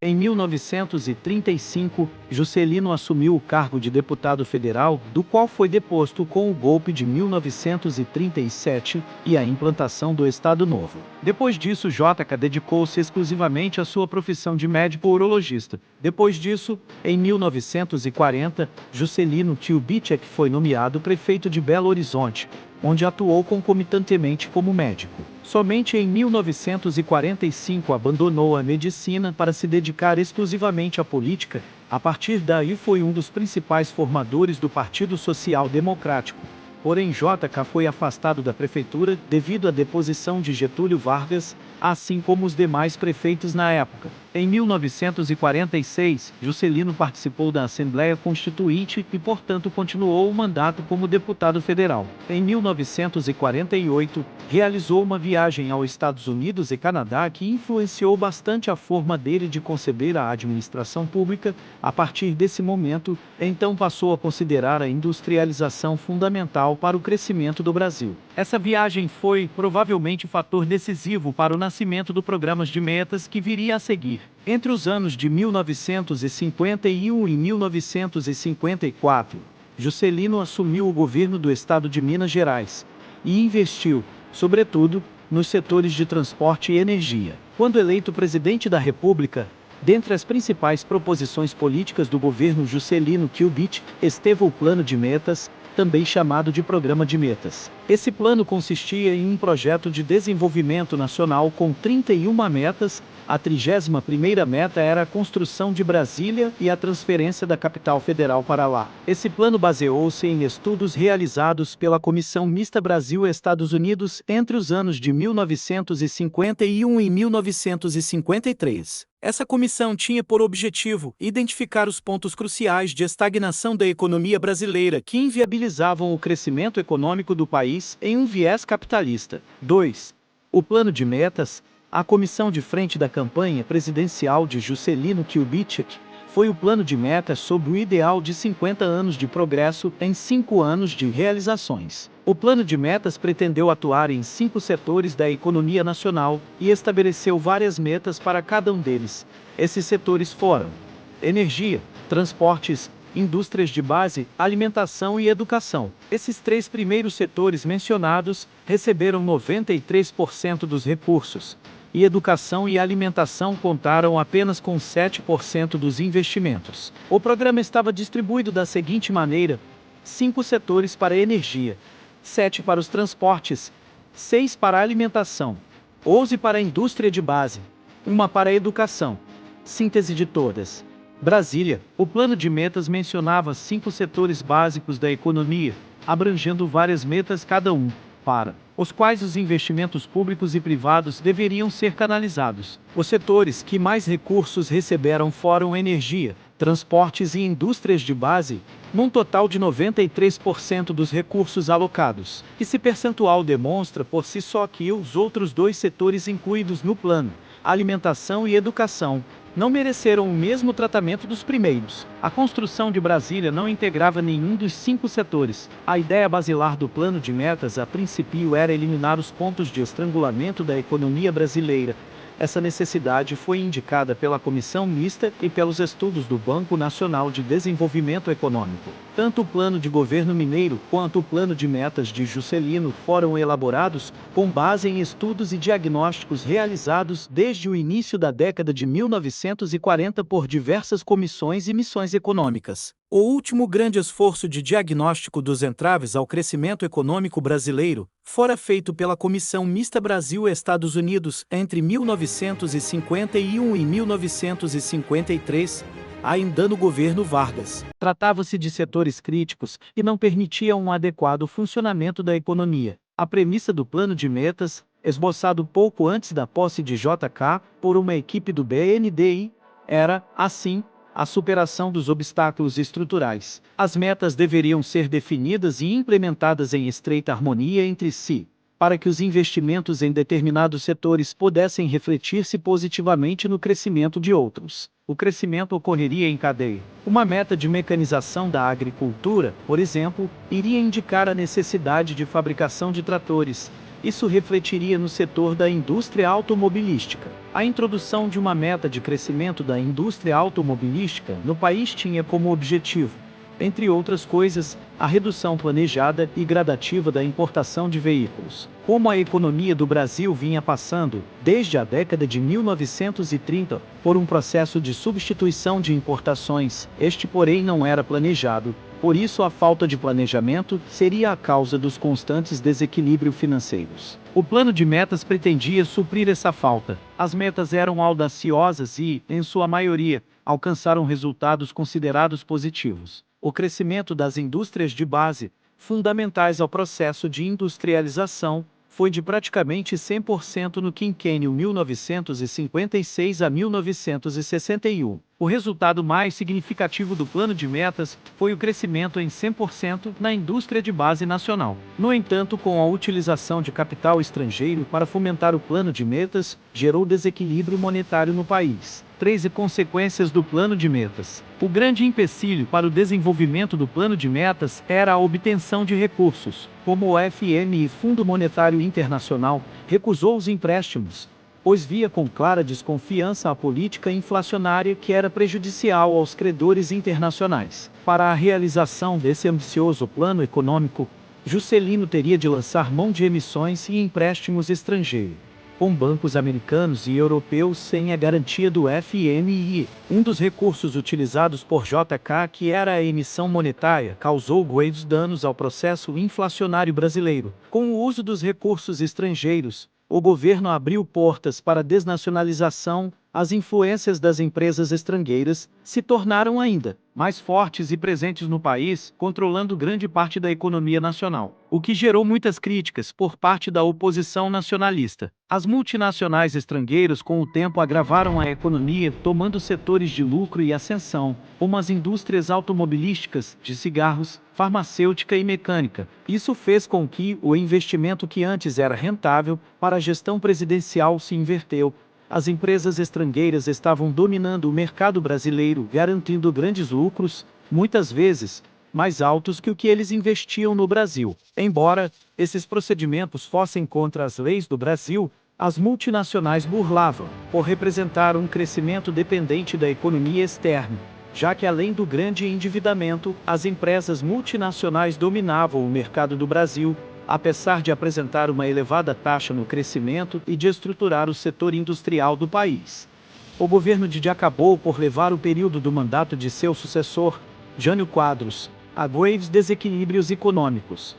Em 1935, Juscelino assumiu o cargo de deputado federal, do qual foi deposto com o golpe de 1937 e a implantação do Estado Novo. Depois disso, JK dedicou-se exclusivamente à sua profissão de médico urologista. Depois disso, em 1940, Juscelino Kubitschek foi nomeado prefeito de Belo Horizonte, onde atuou concomitantemente como médico. Somente em 1945 abandonou a medicina para se dedicar exclusivamente à política. A partir daí foi um dos principais formadores do Partido Social Democrático. Porém, JK foi afastado da prefeitura devido à deposição de Getúlio Vargas, assim como os demais prefeitos na época. Em 1946, Juscelino participou da Assembleia Constituinte e, portanto, continuou o mandato como deputado federal. Em 1948, realizou uma viagem aos Estados Unidos e Canadá que influenciou bastante a forma dele de conceber a administração pública. A partir desse momento, então passou a considerar a industrialização fundamental para o crescimento do Brasil. Essa viagem foi, provavelmente, fator decisivo para o nascimento do programa de metas que viria a seguir. Entre os anos de 1951 e 1954, Juscelino assumiu o governo do estado de Minas Gerais e investiu, sobretudo, nos setores de transporte e energia. Quando eleito presidente da República, dentre as principais proposições políticas do governo Juscelino Kubitschek esteve o Plano de Metas, também chamado de Programa de Metas. Esse plano consistia em um projeto de desenvolvimento nacional com 31 metas. A 31ª meta era a construção de Brasília e a transferência da capital federal para lá. Esse plano baseou-se em estudos realizados pela Comissão Mista Brasil-Estados Unidos entre os anos de 1951 e 1953. Essa comissão tinha por objetivo identificar os pontos cruciais de estagnação da economia brasileira que inviabilizavam o crescimento econômico do país em um viés capitalista. 2. O Plano de Metas. A comissão de frente da campanha presidencial de Juscelino Kubitschek foi o plano de metas sob o ideal de 50 anos de progresso em 5 anos de realizações. O plano de metas pretendeu atuar em 5 setores da economia nacional e estabeleceu várias metas para cada um deles. Esses setores foram energia, transportes, indústrias de base, alimentação e educação. Esses 3 primeiros setores mencionados receberam 93% dos recursos, e educação e alimentação contaram apenas com 7% dos investimentos. O programa estava distribuído da seguinte maneira: 5 setores para energia, 7 para os transportes, 6 para a alimentação, 11 para a indústria de base, 1 para a educação. Síntese de todas. Brasília. O plano de metas mencionava 5 setores básicos da economia, abrangendo várias metas cada um, para os quais os investimentos públicos e privados deveriam ser canalizados. Os setores que mais recursos receberam foram energia, transportes e indústrias de base, num total de 93% dos recursos alocados. Esse percentual demonstra por si só que os outros 2 setores incluídos no plano, alimentação e educação, não mereceram o mesmo tratamento dos primeiros. A construção de Brasília não integrava nenhum dos 5 setores. A ideia basilar do plano de metas a princípio era eliminar os pontos de estrangulamento da economia brasileira. Essa necessidade foi indicada pela Comissão Mista e pelos estudos do Banco Nacional de Desenvolvimento Econômico. Tanto o Plano de Governo Mineiro quanto o Plano de Metas de Juscelino foram elaborados com base em estudos e diagnósticos realizados desde o início da década de 1940 por diversas comissões e missões econômicas. O último grande esforço de diagnóstico dos entraves ao crescimento econômico brasileiro fora feito pela Comissão Mista Brasil-Estados Unidos entre 1951 e 1953, ainda no governo Vargas. Tratava-se de setores críticos e não permitiam um adequado funcionamento da economia. A premissa do plano de metas, esboçado pouco antes da posse de JK por uma equipe do BNDI, era, assim, a superação dos obstáculos estruturais. As metas deveriam ser definidas e implementadas em estreita harmonia entre si, para que os investimentos em determinados setores pudessem refletir-se positivamente no crescimento de outros. O crescimento ocorreria em cadeia. Uma meta de mecanização da agricultura, por exemplo, iria indicar a necessidade de fabricação de tratores, Isso refletiria no setor da indústria automobilística. A introdução de uma meta de crescimento da indústria automobilística no país tinha como objetivo, entre outras coisas, a redução planejada e gradativa da importação de veículos. Como a economia do Brasil vinha passando, desde a década de 1930, por um processo de substituição de importações, este porém não era planejado. Por isso, a falta de planejamento seria a causa dos constantes desequilíbrios financeiros. O plano de metas pretendia suprir essa falta. As metas eram audaciosas e, em sua maioria, alcançaram resultados considerados positivos. O crescimento das indústrias de base, fundamentais ao processo de industrialização, foi de praticamente 100% no quinquênio 1956 a 1961. O resultado mais significativo do plano de metas foi o crescimento em 100% na indústria de base nacional. No entanto, com a utilização de capital estrangeiro para fomentar o plano de metas, gerou desequilíbrio monetário no país. 13 consequências do plano de metas. O grande empecilho para o desenvolvimento do plano de metas era a obtenção de recursos. Como o FMI, Fundo Monetário Internacional, recusou os empréstimos, pois via com clara desconfiança a política inflacionária que era prejudicial aos credores internacionais. Para a realização desse ambicioso plano econômico, Juscelino teria de lançar mão de emissões e empréstimos estrangeiros, com bancos americanos e europeus sem a garantia do FMI. Um dos recursos utilizados por JK, que era a emissão monetária, causou graves danos ao processo inflacionário brasileiro. Com o uso dos recursos estrangeiros, o governo abriu portas para a desnacionalização. As influências das empresas estrangeiras se tornaram ainda mais fortes e presentes no país, controlando grande parte da economia nacional, o que gerou muitas críticas por parte da oposição nacionalista. As multinacionais estrangeiras com o tempo agravaram a economia, tomando setores de lucro e ascensão, como as indústrias automobilísticas, de cigarros, farmacêutica e mecânica. Isso fez com que o investimento que antes era rentável para a gestão presidencial se inverteu. As empresas estrangeiras estavam dominando o mercado brasileiro, garantindo grandes lucros, muitas vezes mais altos que o que eles investiam no Brasil. Embora esses procedimentos fossem contra as leis do Brasil, as multinacionais burlavam, por representar um crescimento dependente da economia externa, já que além do grande endividamento, as empresas multinacionais dominavam o mercado do Brasil, apesar de apresentar uma elevada taxa no crescimento e de estruturar o setor industrial do país. O governo Didi acabou por levar o período do mandato de seu sucessor, Jânio Quadros, a graves desequilíbrios econômicos.